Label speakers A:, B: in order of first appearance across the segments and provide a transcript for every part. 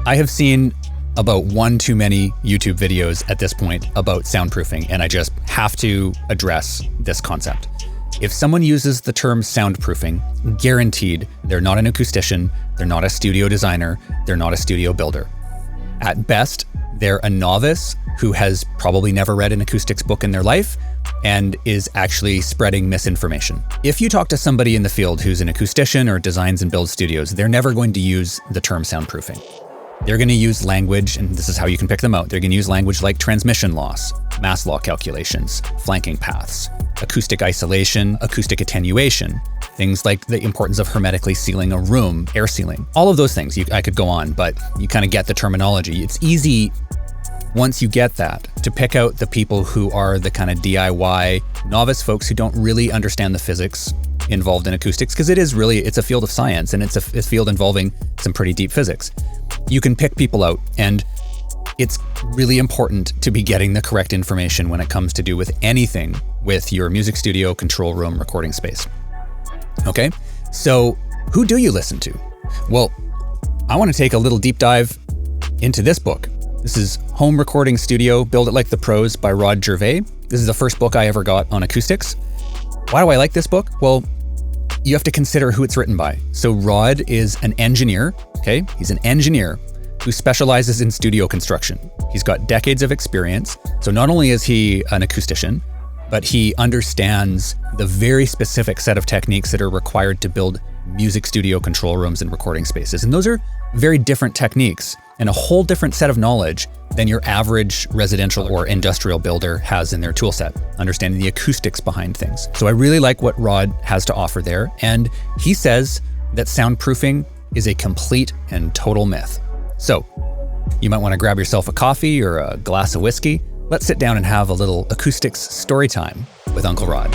A: I have seen about one too many YouTube videos at this point about soundproofing, and I just have to address this concept. If someone uses the term soundproofing, guaranteed they're not an acoustician, they're not a studio designer, they're not a studio builder. At best, they're a novice who has probably never read an acoustics book in their life and is actually spreading misinformation. If you talk to somebody in the field who's an acoustician or designs and builds studios, they're never going to use the term soundproofing. They're going to use language, and this is how you can pick them out. They're going to use language like transmission loss, mass law calculations, flanking paths, acoustic isolation, acoustic attenuation, things like the importance of hermetically sealing a room, air sealing. All of those things, I could go on, but you kind of get the terminology. It's easy, once you get that, to pick out the people who are the kind of DIY novice folks who don't really understand the physics involved in acoustics, because it's a field of science, and it's a field involving some pretty deep physics. You can pick people out, and it's really important to be getting the correct information when it comes to do with anything with your music studio, control room, recording space. Okay, so who do you listen to? Well, I want to take a little deep dive into this book. This is Home Recording Studio, Build It Like the Pros by Rod Gervais. This is the first book I ever got on acoustics. Why do I like this book? Well, you have to consider who it's written by. So Rod is an engineer, okay? He's an engineer who specializes in studio construction. He's got decades of experience. So not only is he an acoustician, but he understands the very specific set of techniques that are required to build music studio control rooms and recording spaces. And those are very different techniques and a whole different set of knowledge than your average residential or industrial builder has in their tool set, understanding the acoustics behind things. So I really like what Rod has to offer there. And he says that soundproofing is a complete and total myth. So you might want to grab yourself a coffee or a glass of whiskey. Let's sit down and have a little acoustics story time with Uncle Rod.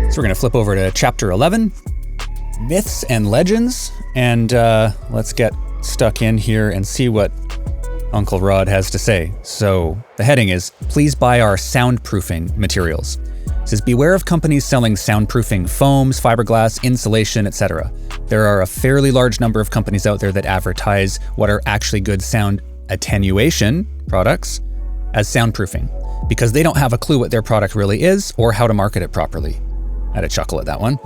A: So we're going to flip over to chapter 11, Myths and Legends, and let's get stuck in here and see what Uncle Rod has to say. So the heading is, please buy our soundproofing materials. It says, beware of companies selling soundproofing foams, fiberglass, insulation, etc. There are a fairly large number of companies out there that advertise what are actually good sound attenuation products as soundproofing, because they don't have a clue what their product really is or how to market it properly. I had a chuckle at that one.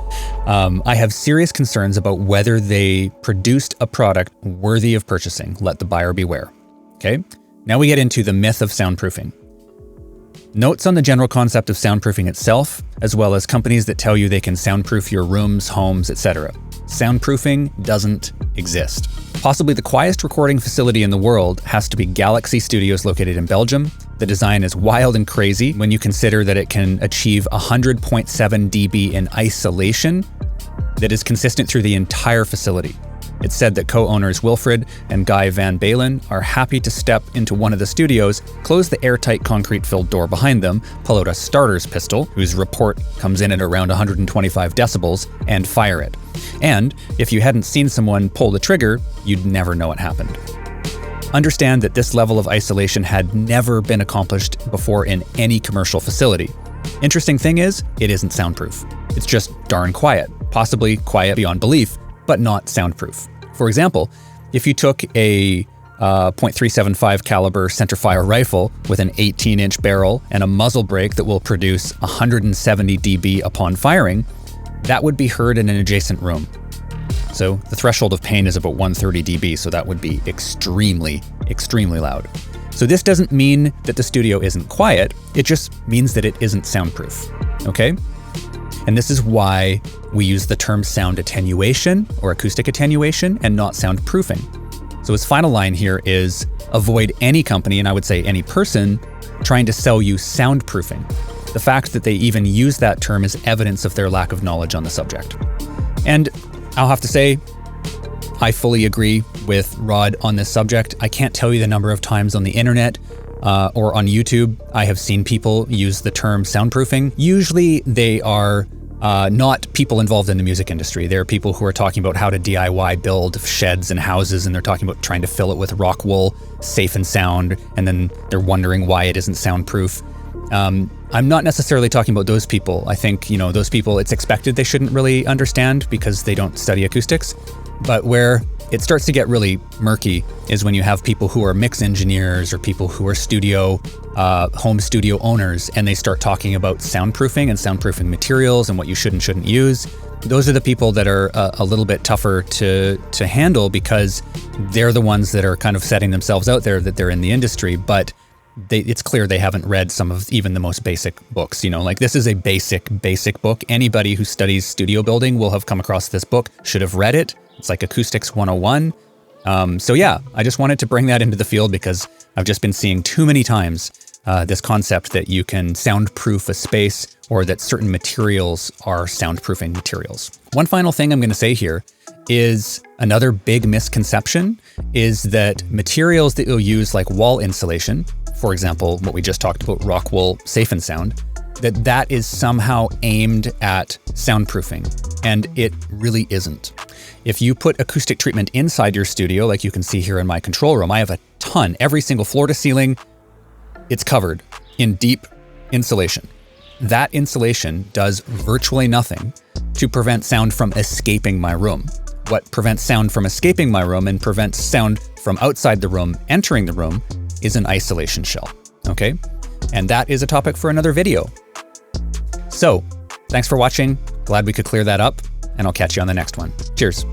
A: I have serious concerns about whether they produced a product worthy of purchasing. Let the buyer beware. Okay, now we get into the myth of soundproofing. Notes on the general concept of soundproofing itself, as well as companies that tell you they can soundproof your rooms, homes, etc. Soundproofing doesn't exist. Possibly the quietest recording facility in the world has to be Galaxy Studios located in Belgium. The design is wild and crazy when you consider that it can achieve 100.7 dB in isolation that is consistent through the entire facility. It's said that co-owners Wilfred and Guy Van Balen are happy to step into one of the studios, close the airtight concrete-filled door behind them, pull out a starter's pistol, whose report comes in at around 125 decibels, and fire it. And if you hadn't seen someone pull the trigger, you'd never know it happened. Understand that this level of isolation had never been accomplished before in any commercial facility. Interesting thing is, it isn't soundproof. It's just darn quiet, possibly quiet beyond belief, but not soundproof. For example, if you took a .375 caliber centerfire rifle with an 18-inch barrel and a muzzle brake that will produce 170 dB upon firing, that would be heard in an adjacent room. So the threshold of pain is about 130 dB, so that would be extremely, extremely loud. So this doesn't mean that the studio isn't quiet, it just means that it isn't soundproof, okay? And this is why we use the term sound attenuation or acoustic attenuation and not soundproofing. So his final line here is, avoid any company, and I would say any person, trying to sell you soundproofing. The fact that they even use that term is evidence of their lack of knowledge on the subject. And I'll have to say, I fully agree with Rod on this subject. I can't tell you the number of times on the internet or on YouTube I have seen people use the term soundproofing. Usually they are not people involved in the music industry. They're people who are talking about how to DIY build sheds and houses, and they're talking about trying to fill it with Rockwool, safe and sound, and then they're wondering why it isn't soundproof. I'm not necessarily talking about those people. I think, those people, it's expected they shouldn't really understand because they don't study acoustics. But where it starts to get really murky is when you have people who are mix engineers or people who are home studio owners, and they start talking about soundproofing and soundproofing materials and what you should and shouldn't use. Those are the people that are a little bit tougher to handle because they're the ones that are kind of setting themselves out there that they're in the industry, but it's clear they haven't read some of even the most basic books. Like this is a basic book. Anybody who studies studio building will have come across this book, should have read it. It's like Acoustics 101. So yeah, I just wanted to bring that into the field because I've just been seeing too many times this concept that you can soundproof a space or that certain materials are soundproofing materials. One final thing I'm going to say here is another big misconception is that materials that you'll use like wall insulation, for example, what we just talked about, Rockwool Safe and Sound, that is somehow aimed at soundproofing, and it really isn't. If you put acoustic treatment inside your studio, like you can see here in my control room, I have a ton, every single floor to ceiling, it's covered in deep insulation. That insulation does virtually nothing to prevent sound from escaping my room. What prevents sound from escaping my room and prevents sound from outside the room entering the room is an isolation shell, okay? And that is a topic for another video. So, thanks for watching. Glad we could clear that up, and I'll catch you on the next one. Cheers.